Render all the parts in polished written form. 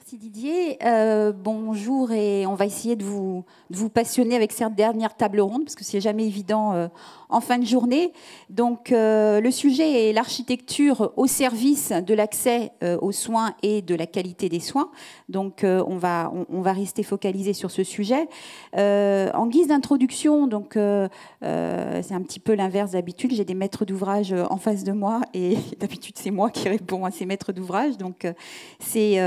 Merci Didier. Bonjour, et on va essayer de vous passionner avec cette dernière table ronde parce que c'est jamais évident en fin de journée. Donc le sujet est l'architecture au service de l'accès aux soins et de la qualité des soins. Donc on va rester focalisé sur ce sujet. En guise d'introduction, donc c'est un petit peu l'inverse d'habitude. J'ai des maîtres d'ouvrage en face de moi et d'habitude c'est moi qui réponds à ces maîtres d'ouvrage. Donc c'est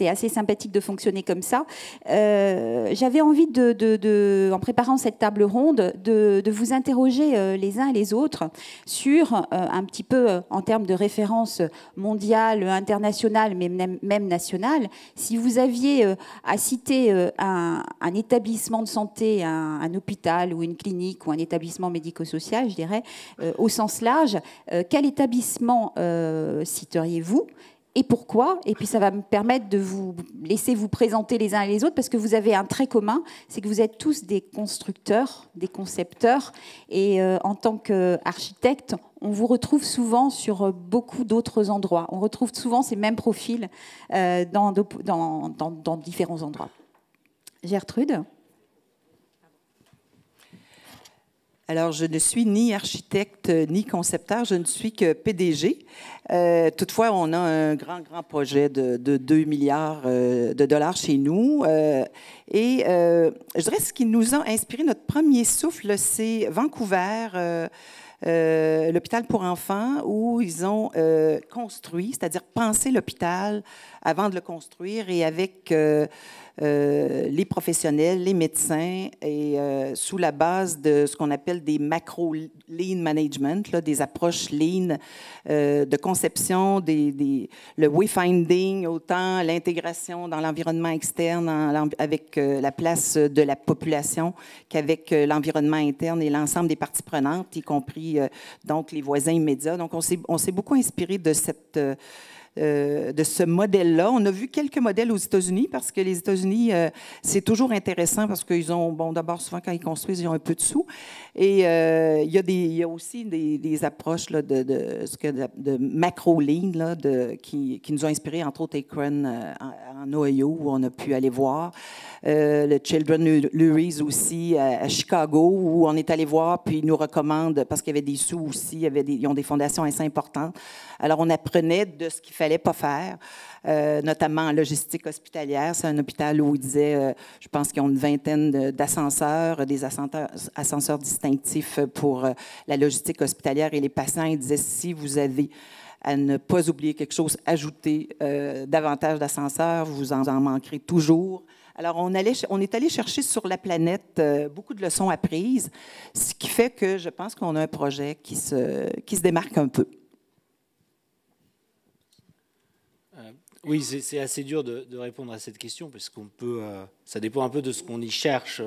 assez sympathique de fonctionner comme ça. J'avais envie en préparant cette table ronde, de vous interroger les uns et les autres sur un petit peu en termes de référence mondiale, internationale, mais même nationale, si vous aviez à citer un établissement de santé, un hôpital ou une clinique ou un établissement médico-social, je dirais, au sens large, quel établissement citeriez-vous ? Et pourquoi? Et puis ça va me permettre de vous laisser vous présenter les uns et les autres, parce que vous avez un trait commun, c'est que vous êtes tous des constructeurs, des concepteurs, et en tant qu'architecte, on vous retrouve souvent sur beaucoup d'autres endroits. On retrouve souvent ces mêmes profils dans différents endroits. Gertrude? Alors, je ne suis ni architecte ni concepteur, je ne suis que PDG. Toutefois, on a un grand projet de 2 milliards de dollars chez nous. Je dirais ce qui nous a inspiré notre premier souffle, c'est Vancouver, l'hôpital pour enfants, où ils ont construit, c'est-à-dire pensé l'hôpital avant de le construire, et avec les professionnels, les médecins, et sous la base de ce qu'on appelle des macro-lean management, là, des approches lean de conception, le wayfinding, autant l'intégration dans l'environnement externe avec la place de la population qu'avec l'environnement interne et l'ensemble des parties prenantes, y compris donc les voisins immédiats. Donc, on s'est beaucoup inspiré de ce modèle-là. On a vu quelques modèles aux États-Unis, parce que les États-Unis, c'est toujours intéressant parce qu'ils ont, bon, d'abord, souvent, quand ils construisent, ils ont un peu de sous. Et il y a aussi des approches là, de macro-lean là, qui nous ont inspiré, entre autres, Akron en Ohio, où on a pu aller voir. Le Children's Lurie aussi à Chicago, où on est allé voir, puis ils nous recommandent, parce qu'il y avait des sous aussi, ils ont des fondations assez importantes. Alors, on apprenait de ce qu'il fallait pas faire, notamment en logistique hospitalière. C'est un hôpital où ils disaient, je pense qu'ils ont une vingtaine d'ascenseurs, des ascenseurs distinctifs pour la logistique hospitalière. Et les patients, ils disaient, si vous avez à ne pas oublier quelque chose, ajoutez davantage d'ascenseurs, vous en manquerez toujours. Alors, on est allé chercher sur la planète beaucoup de leçons apprises, ce qui fait que je pense qu'on a un projet qui se démarque un peu. Oui, c'est assez dur de répondre à cette question, parce qu'on peut, ça dépend un peu de ce qu'on y cherche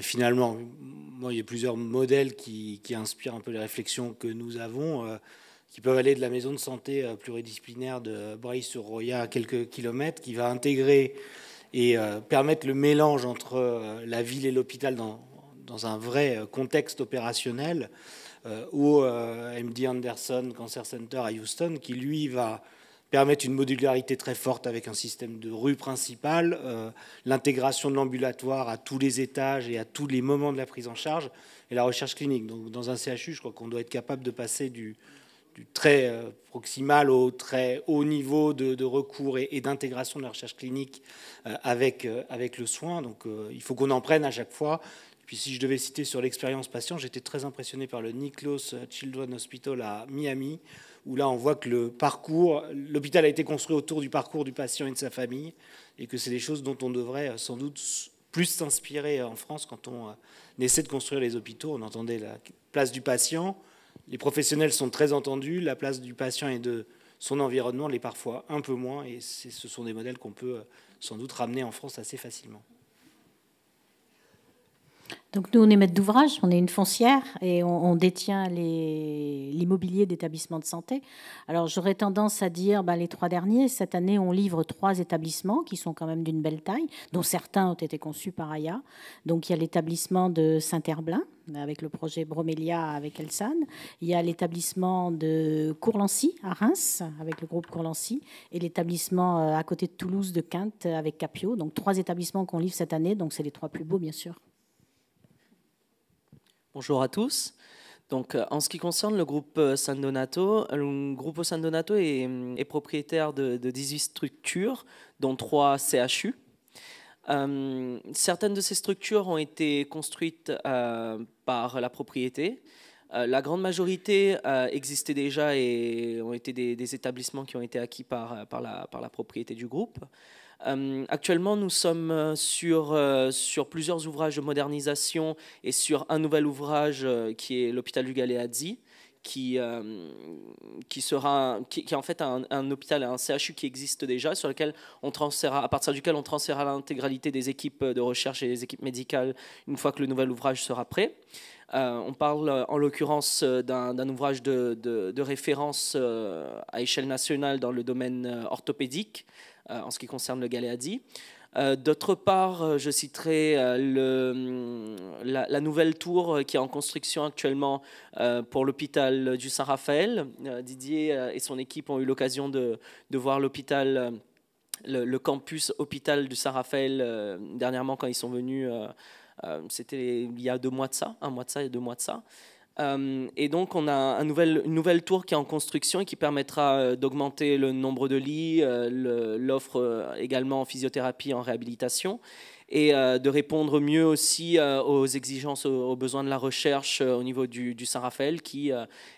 finalement. Moi, il y a plusieurs modèles qui inspirent un peu les réflexions que nous avons, qui peuvent aller de la maison de santé pluridisciplinaire de Breil-sur-Roya à quelques kilomètres, qui va intégrer et permettre le mélange entre la ville et l'hôpital dans un vrai contexte opérationnel, ou MD Anderson Cancer Center à Houston, qui lui va permettre une modularité très forte avec un système de rue principale, l'intégration de l'ambulatoire à tous les étages et à tous les moments de la prise en charge, et la recherche clinique. Donc, dans un CHU, je crois qu'on doit être capable de passer du très proximal au très haut niveau de recours et d'intégration de la recherche clinique avec le soin. Donc, il faut qu'on en prenne à chaque fois. Et puis, si je devais citer sur l'expérience patient, j'étais très impressionné par le Nicklaus Children's Hospital à Miami, où là, on voit que l'hôpital a été construit autour du parcours du patient et de sa famille, et que c'est des choses dont on devrait sans doute plus s'inspirer en France quand on essaie de construire les hôpitaux. On entendait la place du patient. Les professionnels sont très entendus. La place du patient et de son environnement l'est parfois un peu moins, et ce sont des modèles qu'on peut sans doute ramener en France assez facilement. Donc nous, on est maître d'ouvrage, on est une foncière et on détient l'immobilier d'établissements de santé. Alors j'aurais tendance à dire les 3 derniers. Cette année, on livre 3 établissements qui sont quand même d'une belle taille, dont certains ont été conçus par Aya. Donc il y a l'établissement de Saint-Herblain, avec le projet Bromélia avec Elsan. Il y a l'établissement de Courlancy à Reims avec le groupe Courlancy et l'établissement à côté de Toulouse de Quinte avec Capio. Donc 3 établissements qu'on livre cette année, donc c'est les 3 plus beaux bien sûr. Bonjour à tous. Donc, en ce qui concerne le groupe San Donato, le groupe San Donato est propriétaire de 18 structures, dont 3 CHU. Certaines de ces structures ont été construites par la propriété. La grande majorité existait déjà et ont été des établissements qui ont été acquis par la propriété du groupe. Actuellement, nous sommes sur plusieurs ouvrages de modernisation et sur un nouvel ouvrage qui est l'hôpital du Galeazzi, qui est en fait un hôpital, un CHU qui existe déjà, sur lequel à partir duquel on transférera l'intégralité des équipes de recherche et des équipes médicales une fois que le nouvel ouvrage sera prêt. On parle en l'occurrence d'un ouvrage de référence à échelle nationale dans le domaine orthopédique, en ce qui concerne le Galeazzi. D'autre part, je citerai la nouvelle tour qui est en construction actuellement pour l'hôpital du Saint-Raphaël. Didier et son équipe ont eu l'occasion de voir l'hôpital, le campus hôpital du Saint-Raphaël dernièrement quand ils sont venus. C'était il y a 2 mois de ça, 1 mois de ça et 2 mois de ça. Et donc on a une nouvelle tour qui est en construction et qui permettra d'augmenter le nombre de lits, l'offre également en physiothérapie, en réhabilitation, et de répondre mieux aussi aux exigences, aux besoins de la recherche au niveau du Saint-Raphaël, qui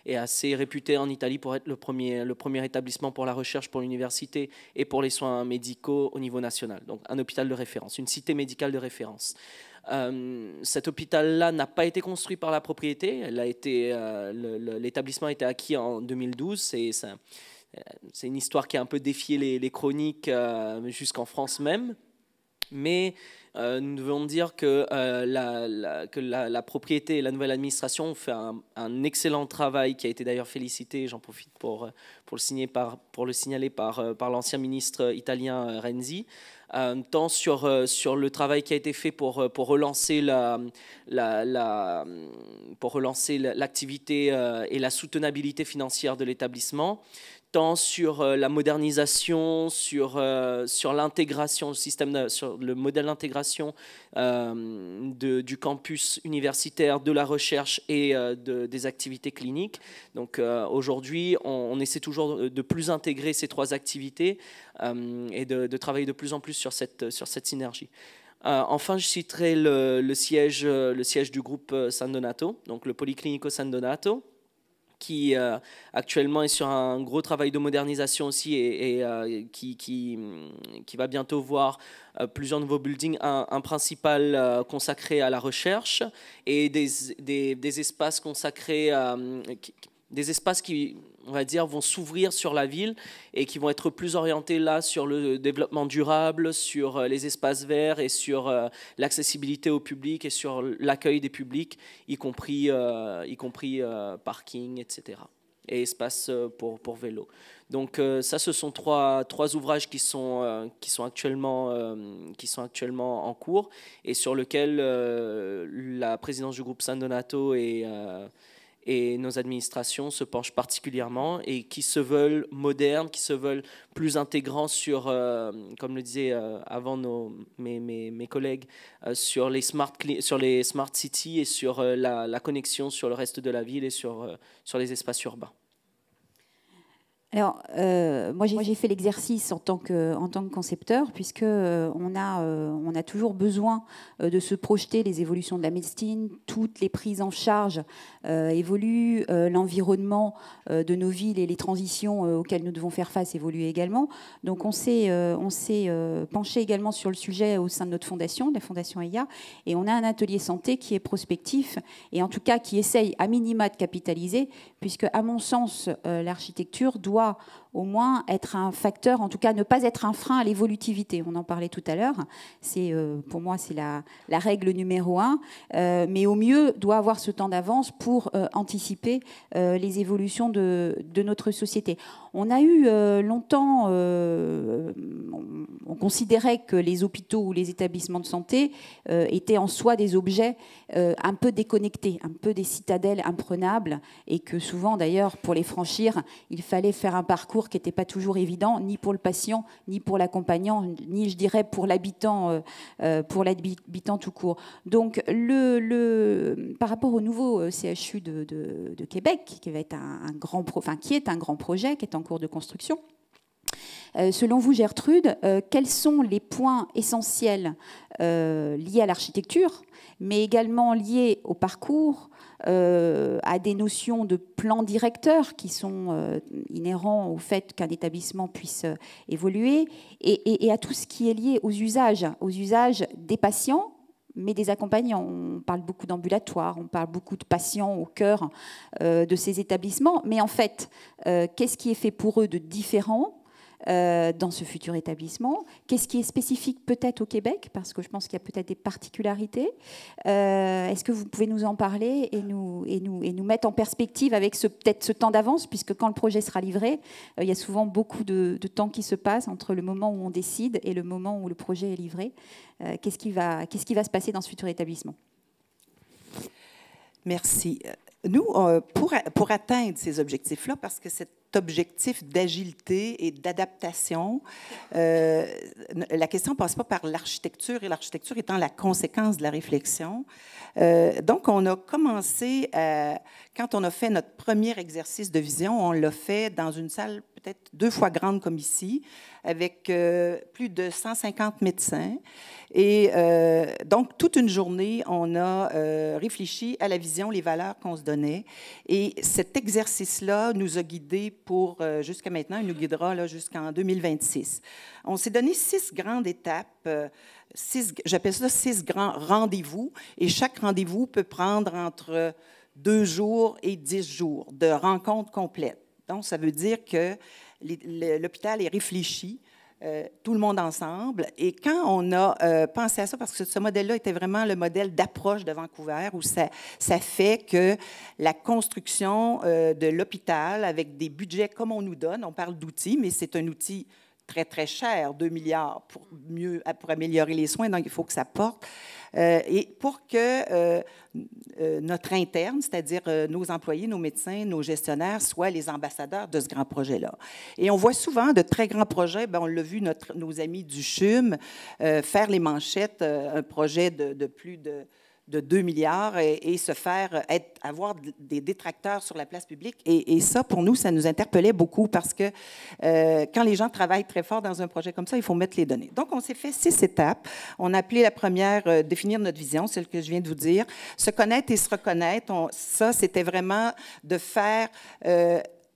est assez réputé en Italie pour être le premier établissement pour la recherche, pour l'université et pour les soins médicaux au niveau national. Donc un hôpital de référence, une cité médicale de référence. Cet hôpital-là n'a pas été construit par la propriété. L'établissement a été acquis en 2012. C'est une histoire qui a un peu défié les chroniques jusqu'en France même. Mais nous devons dire que la propriété et la nouvelle administration ont fait un excellent travail qui a été d'ailleurs félicité. J'en profite pour le signaler par l'ancien ministre italien Renzi. Tant sur le travail qui a été fait pour relancer l'activité et la soutenabilité financière de l'établissement, tant sur la modernisation, sur l'intégration, sur le modèle d'intégration du campus universitaire, de la recherche et des activités cliniques. Donc aujourd'hui, on essaie toujours de plus intégrer ces 3 activités et de travailler de plus en plus sur cette synergie. Enfin, je citerai le siège du groupe San Donato, donc le Policlinico San Donato, qui actuellement est sur un gros travail de modernisation aussi et qui va bientôt voir plusieurs nouveaux buildings, un principal consacré à la recherche et des espaces consacrés des espaces qui, on va dire, vont s'ouvrir sur la ville et qui vont être plus orientés là sur le développement durable, sur les espaces verts et sur l'accessibilité au public et sur l'accueil des publics, y compris parking, etc. et espaces pour vélo. Donc ça, ce sont trois ouvrages qui sont actuellement en cours et sur lesquels la présidence du groupe San Donato et nos administrations se penchent particulièrement et qui se veulent modernes, qui se veulent plus intégrants sur, comme le disaient avant mes collègues, sur les smart cities et sur la connexion sur le reste de la ville et sur les espaces urbains. Alors, moi, j'ai fait l'exercice en tant que concepteur, puisque on a toujours besoin de se projeter les évolutions de la médecine, toutes les prises en charge évoluent, l'environnement de nos villes et les transitions auxquelles nous devons faire face évoluent également. Donc, on s'est penché également sur le sujet au sein de notre fondation, la Fondation EIA, et on a un atelier santé qui est prospectif et en tout cas qui essaye à minima de capitaliser, puisque, à mon sens, l'architecture doit au moins être un facteur, en tout cas ne pas être un frein à l'évolutivité. On en parlait tout à l'heure. Pour moi, c'est la règle numéro 1. Mais au mieux, doit avoir ce temps d'avance pour anticiper les évolutions de notre société. On a eu longtemps, on considérait que les hôpitaux ou les établissements de santé étaient en soi des objets un peu déconnectés, un peu des citadelles imprenables, et que souvent d'ailleurs pour les franchir, il fallait faire un parcours qui n'était pas toujours évident, ni pour le patient, ni pour l'accompagnant, ni je dirais pour l'habitant tout court. Donc par rapport au nouveau CHU de Québec, qui va être qui est un grand projet, qui est en cours de construction. Selon vous, Gertrude, quels sont les points essentiels liés à l'architecture, mais également liés au parcours, à des notions de plan directeur qui sont inhérents au fait qu'un établissement puisse évoluer, et à tout ce qui est lié aux usages des patients, mais des accompagnants. On parle beaucoup d'ambulatoires, on parle beaucoup de patients au cœur de ces établissements, mais en fait, qu'est-ce qui est fait pour eux de différent dans ce futur établissement? Qu'est-ce qui est spécifique peut-être au Québec? Parce que je pense qu'il y a peut-être des particularités. Est-ce que vous pouvez nous en parler et nous mettre en perspective avec peut-être ce temps d'avance, puisque quand le projet sera livré, il y a souvent beaucoup de temps qui se passe entre le moment où on décide et le moment où le projet est livré. Qu'est-ce qui va se passer dans ce futur établissement? Merci. Nous, pour atteindre ces objectifs-là, parce que cet objectif d'agilité et d'adaptation, la question ne passe pas par l'architecture, et l'architecture étant la conséquence de la réflexion. Donc, on a commencé, quand on a fait notre premier exercice de vision, on l'a fait dans une salle peut-être 2 fois grande comme ici, avec plus de 150 médecins. Et donc, toute une journée, on a réfléchi à la vision, les valeurs qu'on se donnait. Et cet exercice-là nous a guidés pour, jusqu'à maintenant, il nous guidera jusqu'en 2026. On s'est donné 6 grandes étapes, j'appelle ça 6 grands rendez-vous, et chaque rendez-vous peut prendre entre 2 jours et 10 jours de rencontres complètes. Donc, ça veut dire que l'hôpital est réfléchi, tout le monde ensemble. Et quand on a pensé à ça, parce que ce modèle-là était vraiment le modèle d'approche de Vancouver, où ça fait que la construction de l'hôpital, avec des budgets comme on nous donne, on parle d'outils, mais c'est un outil très, très cher, 2 milliards pour améliorer les soins, donc il faut que ça porte. Et pour que notre interne, c'est-à-dire nos employés, nos médecins, nos gestionnaires, soient les ambassadeurs de ce grand projet-là. Et on voit souvent de très grands projets, on l'a vu, nos amis du CHUM faire les manchettes, un projet de plus de 2 milliards et se faire avoir des détracteurs sur la place publique. Et ça, pour nous, ça nous interpellait beaucoup parce que quand les gens travaillent très fort dans un projet comme ça, il faut mettre les données. Donc, on s'est fait 6 étapes. On a appelé la première définir notre vision, celle que je viens de vous dire. Se connaître et se reconnaître, ça, c'était vraiment de faire...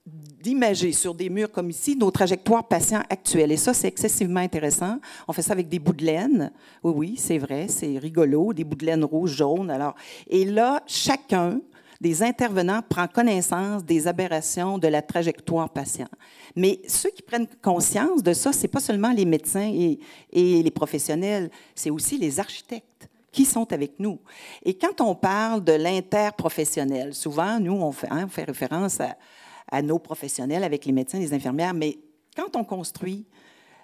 d'imager sur des murs comme ici nos trajectoires patients actuelles. Et ça, c'est excessivement intéressant. On fait ça avec des bouts de laine. Oui, oui, c'est vrai, c'est rigolo, des bouts de laine rouge, jaune. Alors, et là, chacun des intervenants prend connaissance des aberrations de la trajectoire patient. Mais ceux qui prennent conscience de ça, c'est pas seulement les médecins et les professionnels, c'est aussi les architectes qui sont avec nous. Et quand on parle de l'interprofessionnel, souvent, nous, on fait référence à nos professionnels avec les médecins, les infirmières, mais quand on construit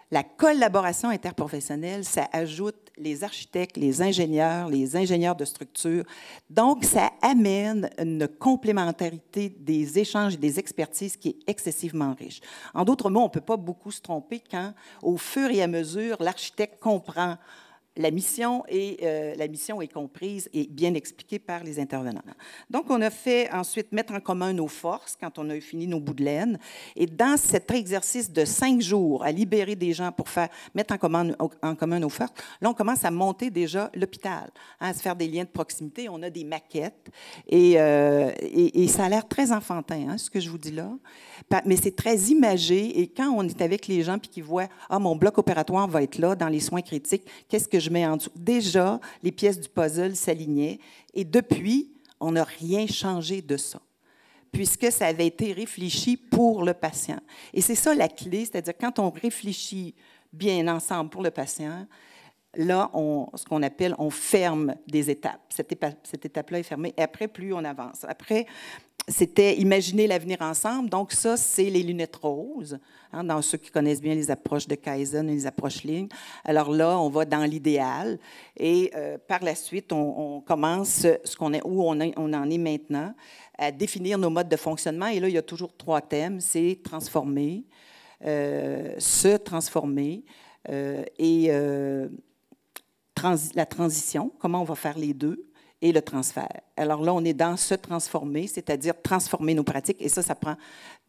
la collaboration interprofessionnelle, ça ajoute les architectes, les ingénieurs de structure. Donc, ça amène une complémentarité des échanges et des expertises qui est excessivement riche. En d'autres mots, on ne peut pas beaucoup se tromper quand, au fur et à mesure, l'architecte comprend la mission est comprise et bien expliquée par les intervenants. Donc, on a fait ensuite mettre en commun nos forces quand on a fini nos bouts de laine. Et dans cet exercice de 5 jours à libérer des gens pour mettre en commun nos forces, là, on commence à monter déjà l'hôpital, à se faire des liens de proximité. On a des maquettes et ça a l'air très enfantin, ce que je vous dis là. Mais c'est très imagé. Et quand on est avec les gens puis qu'ils voient « Ah, mon bloc opératoire va être là dans les soins critiques, qu'est-ce que je mets en dessous? » Déjà, les pièces du puzzle s'alignaient. Et depuis, on n'a rien changé de ça. puisque ça avait été réfléchi pour le patient. Et c'est ça la clé, c'est-à-dire quand on réfléchit bien ensemble pour le patient, là, ce qu'on appelle, on ferme des étapes. Cette étape-là est fermée. Et après, plus on avance. Après, c'était imaginer l'avenir ensemble. Donc, ça, c'est les lunettes roses, hein, dans ceux qui connaissent bien les approches de Kaizen et les approches Lean. Alors là, on va dans l'idéal. Et par la suite, on commence où on en est maintenant, à définir nos modes de fonctionnement. Et là, il y a toujours 3 thèmes. C'est transformer, se transformer et la transition, comment on va faire les deux, et le transfert. Alors là, on est dans se transformer, c'est-à-dire transformer nos pratiques, et ça prend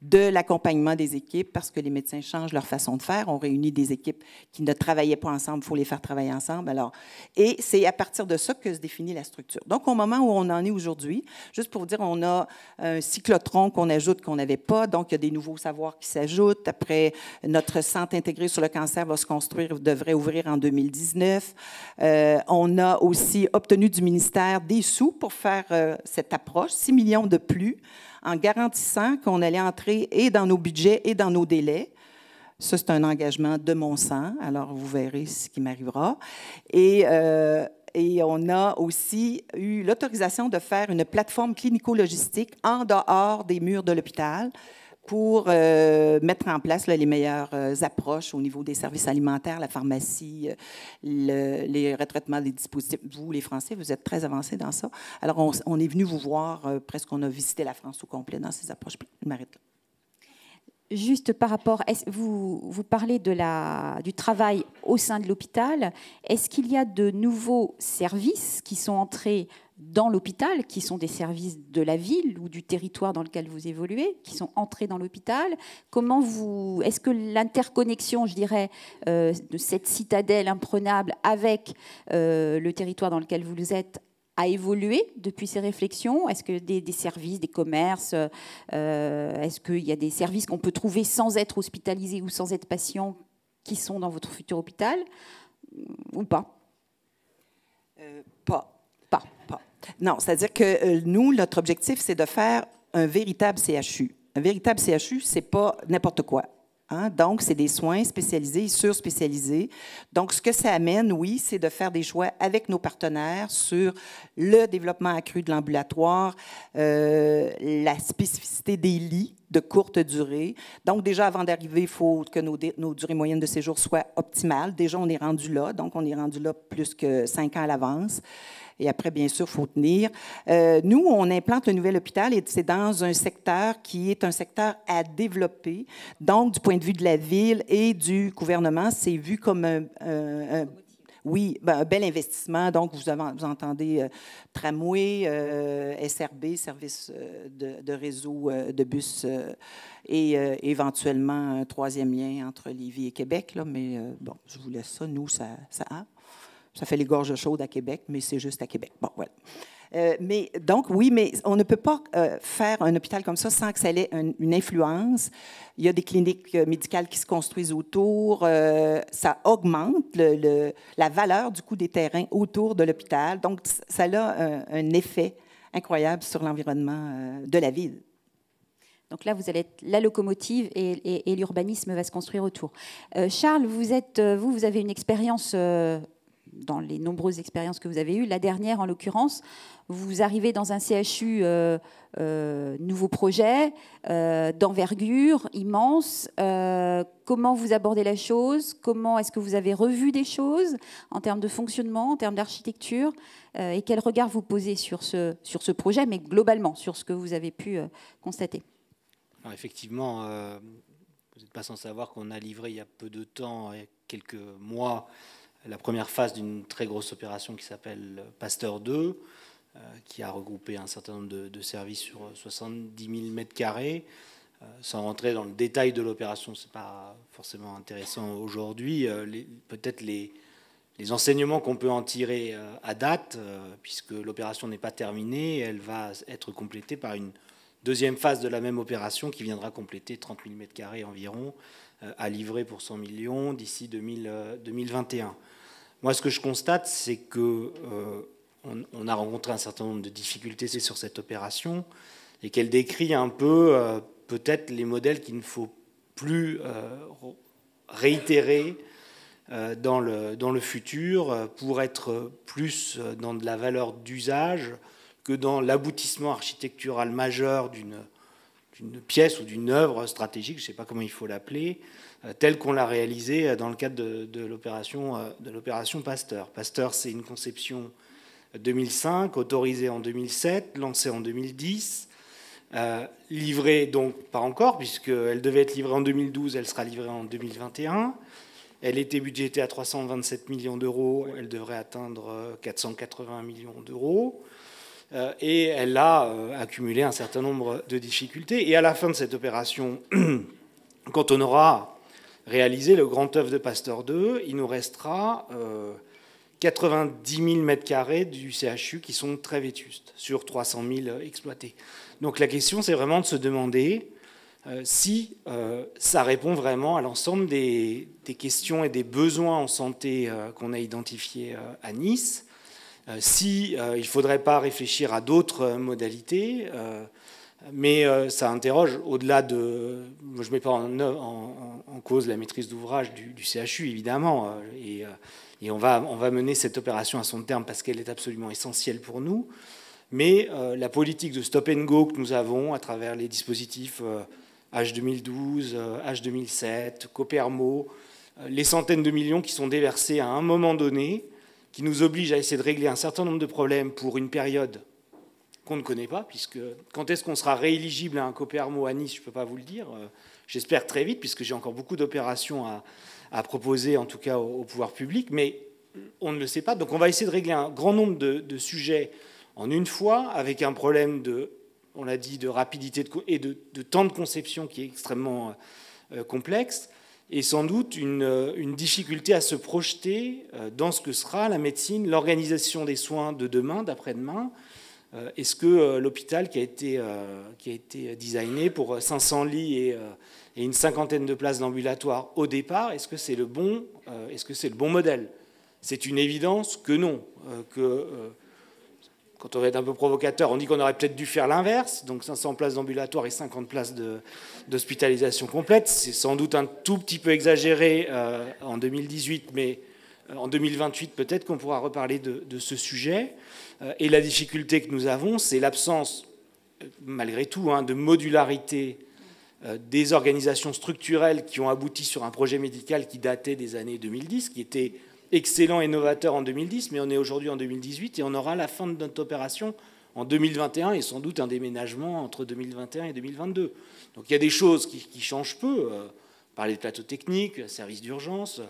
de l'accompagnement des équipes parce que les médecins changent leur façon de faire. On réunit des équipes qui ne travaillaient pas ensemble, il faut les faire travailler ensemble. Alors, et c'est à partir de ça que se définit la structure. Donc, au moment où on en est aujourd'hui, juste pour vous dire, on a un cyclotron qu'on ajoute qu'on n'avait pas, donc il y a des nouveaux savoirs qui s'ajoutent. Après, notre centre intégré sur le cancer va se construire, devrait ouvrir en 2019. On a aussi obtenu du ministère des sous pour faire cette approche, 6 millions de plus, en garantissant qu'on allait entrer et dans nos budgets et dans nos délais. Ça, c'est un engagement de mon sang. Alors, vous verrez ce qui m'arrivera. Et on a aussi eu l'autorisation de faire une plateforme clinico-logistique en dehors des murs de l'hôpital pour mettre en place les meilleures approches au niveau des services alimentaires, la pharmacie, les retraitements des dispositifs. Vous, les Français, vous êtes très avancés dans ça. Alors, on est venu vous voir, presque on a visité la France au complet dans ces approches. Je m'arrête là. Juste par rapport, vous parlez du travail au sein de l'hôpital. Est-ce qu'il y a de nouveaux services qui sont entrés dans l'hôpital, qui sont des services de la ville ou du territoire dans lequel vous évoluez, qui sont entrés dans l'hôpital? Est-ce que l'interconnexion, je dirais, de cette citadelle imprenable avec le territoire dans lequel vous êtes a évolué depuis ces réflexions? Est-ce que des services, des commerces, est-ce qu'il y a des services qu'on peut trouver sans être hospitalisé ou sans être patient qui sont dans votre futur hôpital ou pas? Pas. Non, c'est-à-dire que nous, notre objectif, c'est de faire un véritable CHU. Un véritable CHU, c'est pas n'importe quoi. Hein? Donc, c'est des soins spécialisés, surspécialisés. Donc, ce que ça amène, oui, c'est de faire des choix avec nos partenaires sur le développement accru de l'ambulatoire, la spécificité des lits de courte durée. Donc, déjà, avant d'arriver, il faut que nos durées moyennes de séjour soient optimales. Déjà, on est rendu là. Donc, on est rendu là plus que 5 ans à l'avance. Et après, bien sûr, il faut tenir. Nous, on implante le nouvel hôpital et c'est dans un secteur qui est un secteur à développer. Donc, du point de vue de la ville et du gouvernement, c'est vu comme un bel investissement. Donc, vous entendez tramway, SRB, service de réseau de bus, et éventuellement un 3e lien entre Lévis et Québec. Là, mais bon, je vous laisse ça. Nous, ça fait les gorges chaudes à Québec, mais c'est juste à Québec. Bon, voilà. Mais donc, oui, mais on ne peut pas faire un hôpital comme ça sans que ça ait une influence. Il y a des cliniques médicales qui se construisent autour. Ça augmente la valeur du coût des terrains autour de l'hôpital. Donc, ça a un effet incroyable sur l'environnement de la ville. Donc là, vous allez être la locomotive et l'urbanisme va se construire autour. Charles, vous avez une expérience... dans les nombreuses expériences que vous avez eues. La dernière, en l'occurrence, vous arrivez dans un CHU nouveau projet, d'envergure immense. Comment vous abordez la chose? Comment est-ce que vous avez revu des choses en termes de fonctionnement, en termes d'architecture? Et quel regard vous posez sur ce projet, mais globalement, sur ce que vous avez pu constater? Alors effectivement, vous n'êtes pas sans savoir qu'on a livré il y a peu de temps, il y a quelques mois, la première phase d'une très grosse opération qui s'appelle Pasteur 2, qui a regroupé un certain nombre de services sur 70 000 mètres carrés. Sans rentrer dans le détail de l'opération, ce n'est pas forcément intéressant aujourd'hui. Peut-être les enseignements qu'on peut en tirer à date, puisque l'opération n'est pas terminée, elle va être complétée par une deuxième phase de la même opération qui viendra compléter 30 000 mètres carrés environ, à livrer pour 100 millions d'ici 2021. Moi, ce que je constate, c'est qu'on a rencontré un certain nombre de difficultés sur cette opération, et qu'elle décrit un peu peut-être les modèles qu'il ne faut plus réitérer dans le futur pour être plus dans de la valeur d'usage que dans l'aboutissement architectural majeur d'une pièce ou d'une œuvre stratégique, je ne sais pas comment il faut l'appeler, telle qu'on l'a réalisée dans le cadre de l'opération Pasteur. Pasteur, c'est une conception 2005, autorisée en 2007, lancée en 2010, livrée donc pas encore, puisqu'elle devait être livrée en 2012, elle sera livrée en 2021. Elle était budgétée à 327 millions d'euros, elle devrait atteindre 480 millions d'euros. Et elle a accumulé un certain nombre de difficultés. Et à la fin de cette opération, quand on aura réalisé le grand œuvre de Pasteur 2, il nous restera 90 000 m² du CHU qui sont très vétustes, sur 300 000 exploités. Donc la question, c'est vraiment de se demander si ça répond vraiment à l'ensemble des questions et des besoins en santé qu'on a identifiés à Nice, si il ne faudrait pas réfléchir à d'autres modalités, mais ça interroge au-delà de... Je ne mets pas en cause la maîtrise d'ouvrage du CHU, évidemment, et on va mener cette opération à son terme parce qu'elle est absolument essentielle pour nous, mais la politique de stop and go que nous avons à travers les dispositifs H2012, H2007, Copermo, les centaines de millions qui sont déversés à un moment donné, qui nous obligent à essayer de régler un certain nombre de problèmes pour une période qu'on ne connaît pas, puisque quand est-ce qu'on sera rééligible à un Copermo à Nice, je ne peux pas vous le dire. J'espère très vite, puisque j'ai encore beaucoup d'opérations à proposer, en tout cas au pouvoir public, mais on ne le sait pas. Donc on va essayer de régler un grand nombre de sujets en une fois, avec un problème de, on l'a dit, de rapidité et de temps de conception qui est extrêmement complexe, et sans doute une difficulté à se projeter dans ce que sera la médecine, l'organisation des soins de demain, d'après-demain. Est-ce que l'hôpital qui a été designé pour 500 lits et une cinquantaine de places d'ambulatoire au départ, est-ce que c'est le bon modèle? C'est une évidence que non. Quand on va être un peu provocateur, on dit qu'on aurait peut-être dû faire l'inverse, donc 500 places d'ambulatoire et 50 places d'hospitalisation complète. C'est sans doute un tout petit peu exagéré en 2018, mais en 2028, peut-être qu'on pourra reparler de ce sujet. Et la difficulté que nous avons, c'est l'absence, malgré tout, de modularité des organisations structurelles qui ont abouti sur un projet médical qui datait des années 2010, qui était excellent et novateur en 2010, mais on est aujourd'hui en 2018 et on aura la fin de notre opération en 2021 et sans doute un déménagement entre 2021 et 2022. Donc il y a des choses qui changent peu. Par les plateaux techniques, service d'urgence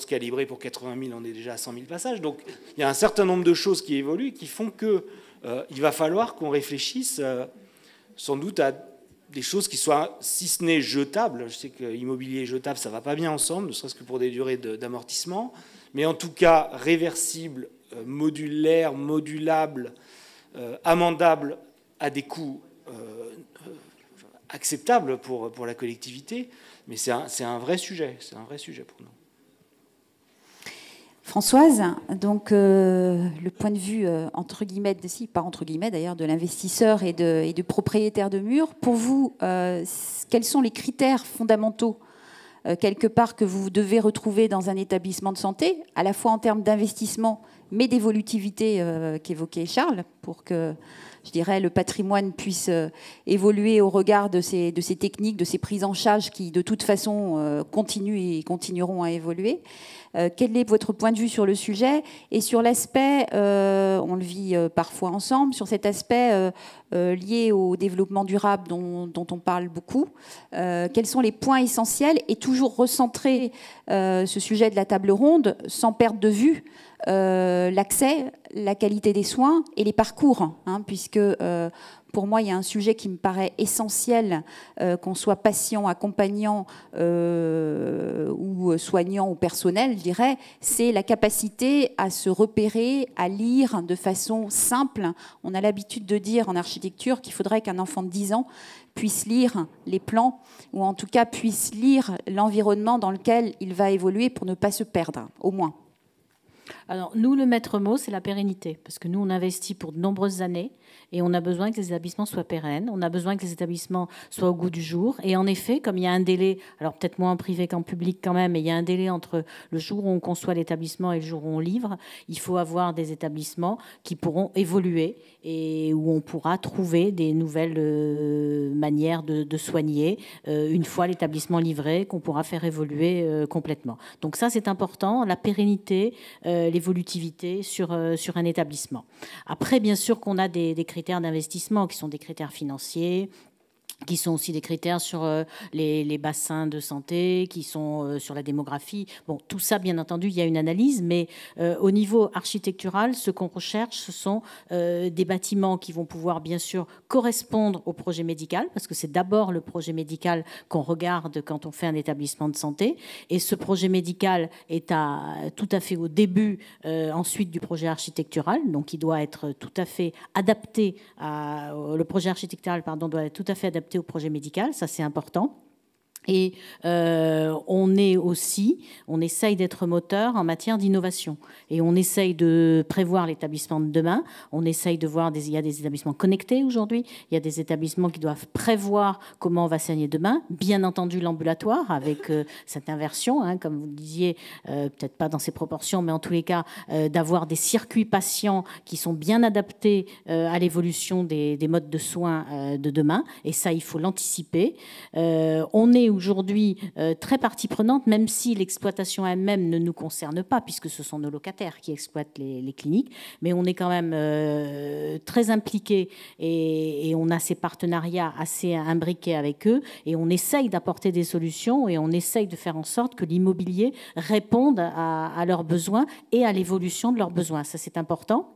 calibré pour 80 000, on est déjà à 100 000 passages. Donc il y a un certain nombre de choses qui évoluent et qui font qu'il va falloir qu'on réfléchisse sans doute à des choses qui soient, si ce n'est jetables, je sais que immobilier et jetable, ça ne va pas bien ensemble, ne serait-ce que pour des durées d'amortissement, mais en tout cas réversibles, modulaires, modulables, amendables à des coûts acceptables pour la collectivité. Mais c'est un vrai sujet, pour nous. Françoise, donc le point de vue entre guillemets, pas entre guillemets d'ailleurs, de l'investisseur et du propriétaire de murs. Pour vous, quels sont les critères fondamentaux quelque part que vous devez retrouver dans un établissement de santé, à la fois en termes d'investissement, mais d'évolutivité qu'évoquait Charles, pour que je dirais le patrimoine puisse évoluer au regard de ces techniques, de ces prises en charge qui de toute façon continuent et continueront à évoluer. Quel est votre point de vue sur le sujet et sur l'aspect, on le vit parfois ensemble, sur cet aspect lié au développement durable dont on parle beaucoup. Quels sont les points essentiels et toujours recentrer ce sujet de la table ronde sans perdre de vue l'accès, la qualité des soins et les parcours, puisque pour moi, il y a un sujet qui me paraît essentiel, qu'on soit patient, accompagnant ou soignant ou personnel, je dirais, c'est la capacité à se repérer, à lire de façon simple. On a l'habitude de dire en architecture qu'il faudrait qu'un enfant de 10 ans puisse lire les plans, ou en tout cas puisse lire l'environnement dans lequel il va évoluer pour ne pas se perdre, au moins. Alors, nous, le maître mot, c'est la pérennité, parce que nous, on investit pour de nombreuses années et on a besoin que les établissements soient pérennes, on a besoin que les établissements soient au goût du jour. Et en effet, comme il y a un délai, alors peut-être moins en privé qu'en public quand même, mais il y a un délai entre le jour où on conçoit l'établissement et le jour où on livre, il faut avoir des établissements qui pourront évoluer et où on pourra trouver des nouvelles manières de soigner une fois l'établissement livré, qu'on pourra faire évoluer complètement. Donc ça, c'est important, la pérennité, l'évolutivité sur un établissement. Après, bien sûr qu'on a des critères d'investissement qui sont des critères financiers, qui sont aussi des critères sur les bassins de santé, qui sont sur la démographie. Bon, tout ça, bien entendu, il y a une analyse, mais au niveau architectural, ce qu'on recherche, ce sont des bâtiments qui vont pouvoir, bien sûr, correspondre au projet médical, parce que c'est d'abord le projet médical qu'on regarde quand on fait un établissement de santé, et ce projet médical est tout à fait au début, ensuite, du projet architectural, donc il doit être tout à fait adapté le projet architectural, pardon, doit être tout à fait adapté au projet médical, ça c'est important. Et on essaye d'être moteur en matière d'innovation. Et on essaye de prévoir l'établissement de demain. On essaye de voir, il y a des établissements connectés aujourd'hui. Il y a des établissements qui doivent prévoir comment on va soigner demain. Bien entendu, l'ambulatoire, avec cette inversion, hein, comme vous le disiez, peut-être pas dans ces proportions, mais en tous les cas, d'avoir des circuits patients qui sont bien adaptés à l'évolution des modes de soins de demain. Et ça, il faut l'anticiper. On est aujourd'hui très partie prenante, même si l'exploitation elle-même ne nous concerne pas, puisque ce sont nos locataires qui exploitent les cliniques, mais on est quand même très impliqués et on a ces partenariats assez imbriqués avec eux et on essaye d'apporter des solutions et on essaye de faire en sorte que l'immobilier réponde à leurs besoins et à l'évolution de leurs besoins. Ça, c'est important.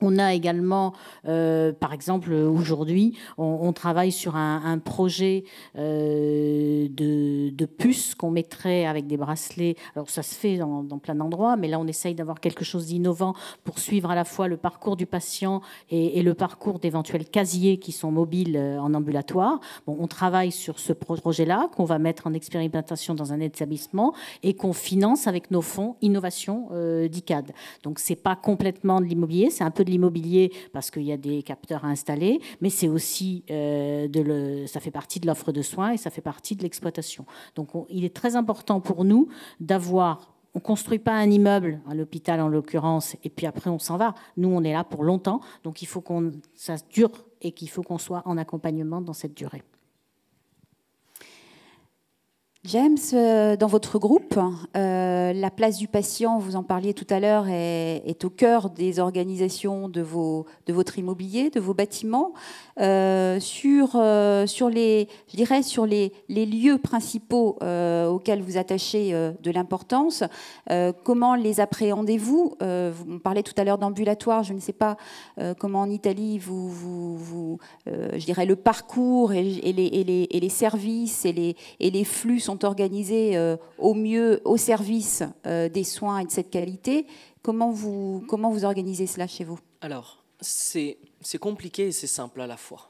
On a également, par exemple, aujourd'hui, on travaille sur un projet de puces qu'on mettrait avec des bracelets. Alors, ça se fait dans plein d'endroits, mais là, on essaye d'avoir quelque chose d'innovant pour suivre à la fois le parcours du patient et le parcours d'éventuels casiers qui sont mobiles en ambulatoire. Bon, on travaille sur ce projet-là qu'on va mettre en expérimentation dans un établissement et qu'on finance avec nos fonds innovation d'ICAD. Donc, c'est pas complètement de l'immobilier, c'est un peu de l'immobilier parce qu'il y a des capteurs à installer, mais c'est aussi ça fait partie de l'offre de soins et ça fait partie de l'exploitation. Donc il est très important pour nous d'avoir, on ne construit pas un immeuble, à l'hôpital en l'occurrence, et puis après on s'en va. Nous on est là pour longtemps, donc il faut que ça dure et qu'il faut qu'on soit en accompagnement dans cette durée. James, dans votre groupe, la place du patient, vous en parliez tout à l'heure, est au cœur des organisations de votre immobilier, de vos bâtiments. Sur les lieux principaux auxquels vous attachez de l'importance, comment les appréhendez-vous? On parlait tout à l'heure d'ambulatoire, je ne sais pas comment en Italie je dirais le parcours et les services et les flux sont organisés au mieux au service des soins et de cette qualité. Comment vous organisez cela chez vous? Alors, c'est compliqué et c'est simple à la fois.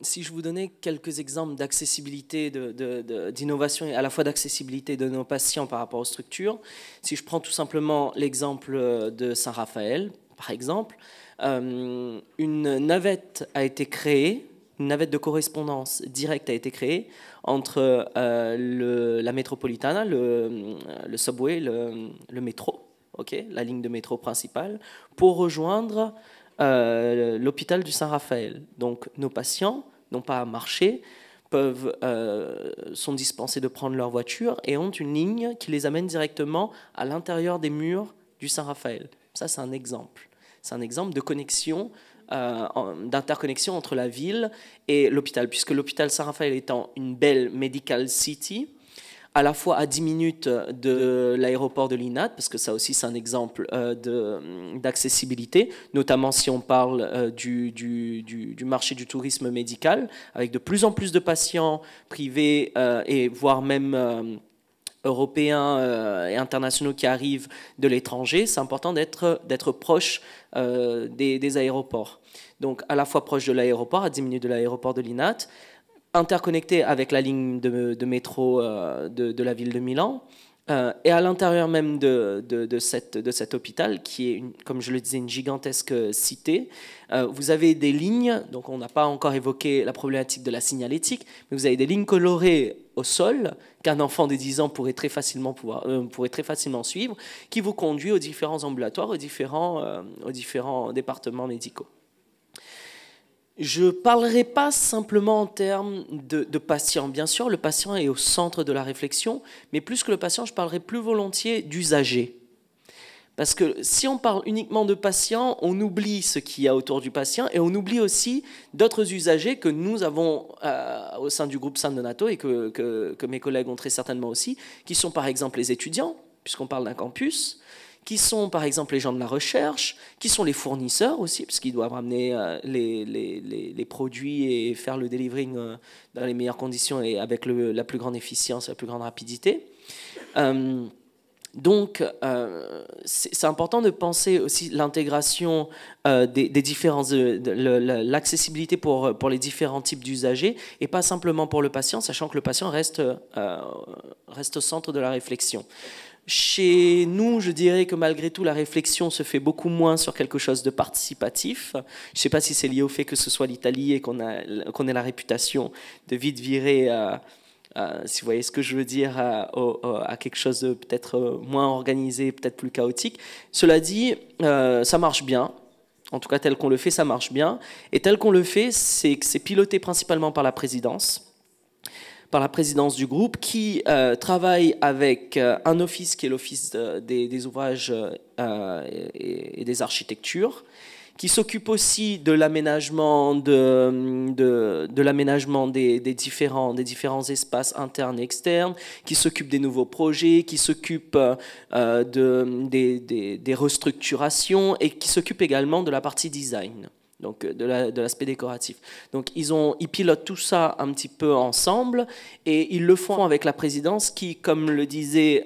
Si je vous donnais quelques exemples d'accessibilité, d'innovation et à la fois d'accessibilité de nos patients par rapport aux structures, si je prends tout simplement l'exemple de Saint-Raphaël, par exemple, une navette a été créée, une navette de correspondance directe a été créée entre la Metropolitana, le subway, le métro, okay, la ligne de métro principale, pour rejoindre l'hôpital du Saint-Raphaël. Donc nos patients n'ont pas à marcher, sont dispensés de prendre leur voiture et ont une ligne qui les amène directement à l'intérieur des murs du Saint-Raphaël. Ça, c'est un exemple. C'est un exemple de connexion, d'interconnexion entre la ville et l'hôpital, puisque l'hôpital Saint-Raphaël étant une belle medical city, à la fois à 10 minutes de l'aéroport de l'INAT, parce que ça aussi c'est un exemple d'accessibilité, notamment si on parle du marché du tourisme médical, avec de plus en plus de patients privés et voire même européens et internationaux qui arrivent de l'étranger, c'est important d'être proche des aéroports. Donc à la fois proche de l'aéroport, à 10 minutes de l'aéroport de l'INAT, interconnecté avec la ligne de métro de la ville de Milan, Et à l'intérieur même de cet hôpital, qui est, comme je le disais, une gigantesque cité, vous avez des lignes, donc on n'a pas encore évoqué la problématique de la signalétique, mais vous avez des lignes colorées au sol qu'un enfant de 10 ans pourrait très facilement suivre, qui vous conduit aux différents ambulatoires, aux différents départements médicaux. Je ne parlerai pas simplement en termes de patient. Bien sûr, le patient est au centre de la réflexion, mais plus que le patient, je parlerai plus volontiers d'usager. Parce que si on parle uniquement de patient, on oublie ce qu'il y a autour du patient et on oublie aussi d'autres usagers que nous avons au sein du groupe San Donato et que mes collègues ont très certainement aussi, qui sont par exemple les étudiants, puisqu'on parle d'un campus, qui sont par exemple les gens de la recherche, qui sont les fournisseurs aussi, puisqu'ils doivent ramener les produits et faire le delivering dans les meilleures conditions et avec la plus grande efficience et la plus grande rapidité. Donc, c'est important de penser aussi l'intégration des différents, l'accessibilité pour les différents types d'usagers et pas simplement pour le patient, sachant que le patient reste au centre de la réflexion. Chez nous, je dirais que malgré tout, la réflexion se fait beaucoup moins sur quelque chose de participatif. Je ne sais pas si c'est lié au fait que ce soit l'Italie et qu'on ait la réputation de vite virer, si vous voyez ce que je veux dire, à quelque chose de peut-être moins organisé, peut-être plus chaotique. Cela dit, ça marche bien. En tout cas, tel qu'on le fait, ça marche bien. Et tel qu'on le fait, c'est que c'est piloté principalement par la présidence du groupe, qui travaille avec un office qui est l'office des ouvrages et des architectures, qui s'occupe aussi de l'aménagement des différents espaces internes et externes, qui s'occupe des nouveaux projets, qui s'occupe des restructurations et qui s'occupe également de la partie design. Donc de l'aspect décoratif. Donc ils pilotent tout ça un petit peu ensemble et ils le font avec la présidence qui, comme le disait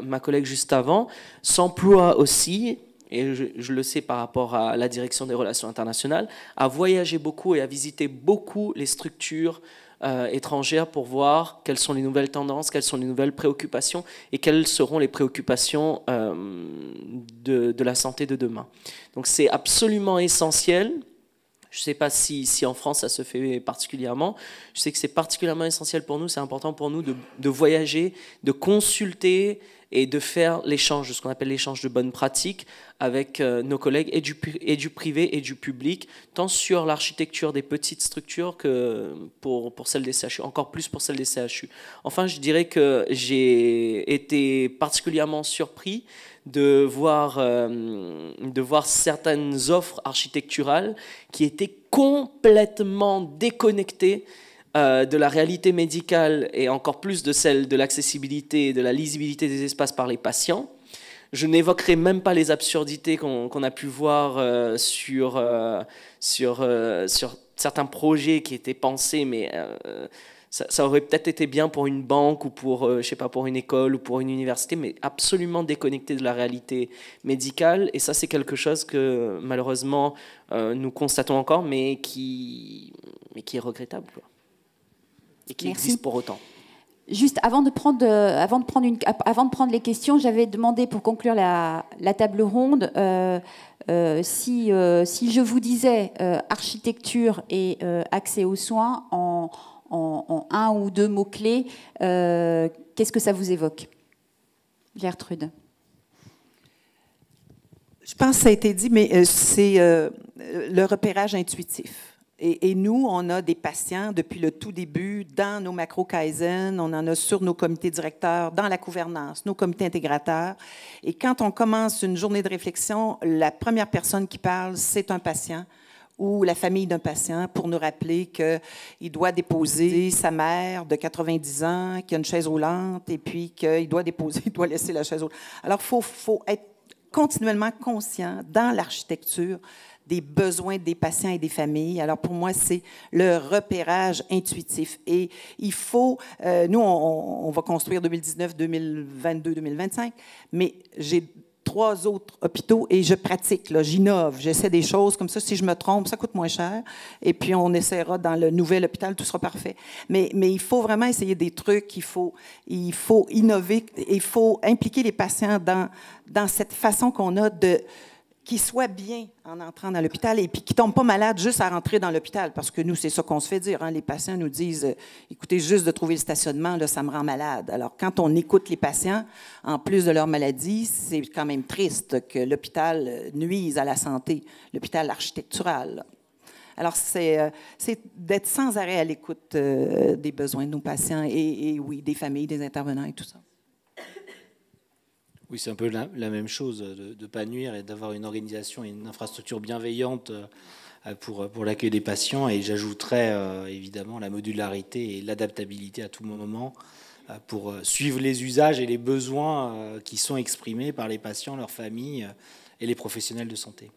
ma collègue juste avant, s'emploie aussi, et je le sais par rapport à la direction des relations internationales, à voyager beaucoup et à visiter beaucoup les structures étrangères pour voir quelles sont les nouvelles tendances, quelles sont les nouvelles préoccupations et quelles seront les préoccupations de la santé de demain. Donc c'est absolument essentiel. Je ne sais pas si en France ça se fait particulièrement. Je sais que c'est particulièrement essentiel pour nous, c'est important pour nous de voyager, de consulter et de faire l'échange, ce qu'on appelle l'échange de bonnes pratiques avec nos collègues et du privé et du public, tant sur l'architecture des petites structures que pour celles des CHU, encore plus pour celles des CHU. Enfin, je dirais que j'ai été particulièrement surpris de voir certaines offres architecturales qui étaient complètement déconnectées de la réalité médicale et encore plus de celle de l'accessibilité et de la lisibilité des espaces par les patients. Je n'évoquerai même pas les absurdités qu'on a pu voir sur certains projets qui étaient pensés, mais ça aurait peut-être été bien pour une banque ou pour, je sais pas, pour une école ou pour une université, mais absolument déconnecté de la réalité médicale. Et ça, c'est quelque chose que malheureusement nous constatons encore, mais qui est regrettable, quoi. Et qui existe pour autant. Juste avant de prendre les questions, j'avais demandé pour conclure la table ronde si je vous disais architecture et accès aux soins en un ou deux mots-clés, qu'est-ce que ça vous évoque? Gertrude. Je pense que ça a été dit, mais c'est le repérage intuitif. Et nous, on a des patients depuis le tout début dans nos macro-Kaizen, on en a sur nos comités directeurs, dans la gouvernance, nos comités intégrateurs. Et quand on commence une journée de réflexion, la première personne qui parle, c'est un patient ou la famille d'un patient pour nous rappeler qu'il doit déposer sa mère de 90 ans, qui a une chaise roulante, et puis qu'il doit laisser la chaise roulante. Alors, il faut être continuellement conscient dans l'architecture des besoins des patients et des familles. Alors, pour moi, c'est le repérage intuitif. Et il faut... nous, on va construire 2019, 2022, 2025, mais j'ai 3 autres hôpitaux et je pratique, j'innove, j'essaie des choses comme ça. Si je me trompe, ça coûte moins cher. Et puis, on essaiera dans le nouvel hôpital, tout sera parfait. Mais il faut vraiment essayer des trucs, il faut innover, il faut impliquer les patients dans cette façon qu'on a qu'ils soient bien en entrant dans l'hôpital et puis qu'ils ne tombent pas malades juste à rentrer dans l'hôpital. Parce que nous, c'est ça qu'on se fait dire. Hein. Les patients nous disent, écoutez, juste de trouver le stationnement, là, ça me rend malade. Alors, quand on écoute les patients, en plus de leur maladie, c'est quand même triste que l'hôpital nuise à la santé, l'hôpital architectural. Là. Alors, c'est d'être sans arrêt à l'écoute des besoins de nos patients et oui, des familles, des intervenants et tout ça. Oui, c'est un peu la même chose, de ne pas nuire et d'avoir une organisation et une infrastructure bienveillante pour l'accueil des patients. Et j'ajouterais évidemment la modularité et l'adaptabilité à tout moment pour suivre les usages et les besoins qui sont exprimés par les patients, leurs familles et les professionnels de santé.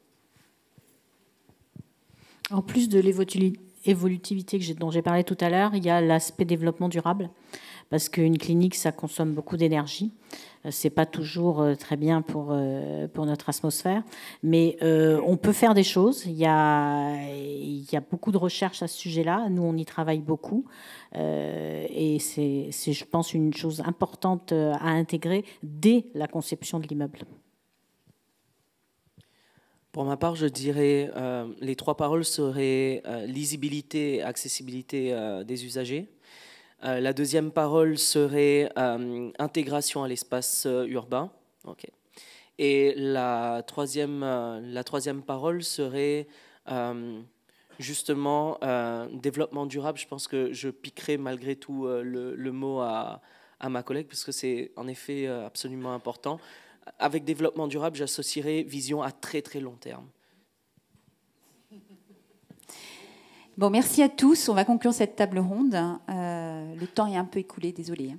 En plus de l'évolutivité dont j'ai parlé tout à l'heure, il y a l'aspect développement durable. Parce qu'une clinique, ça consomme beaucoup d'énergie. C'est pas toujours très bien pour notre atmosphère. Mais on peut faire des choses. Il y a beaucoup de recherches à ce sujet-là. Nous, on y travaille beaucoup. Et c'est, je pense, une chose importante à intégrer dès la conception de l'immeuble. Pour ma part, je dirais les 3 paroles seraient lisibilité et accessibilité des usagers. La deuxième parole serait intégration à l'espace urbain. Okay. Et la troisième parole serait justement développement durable. Je pense que je piquerai malgré tout le mot à ma collègue, parce que c'est en effet absolument important. Avec développement durable, j'associerai vision à très très long terme. Bon, merci à tous. On va conclure cette table ronde. Le temps est un peu écoulé, désolé.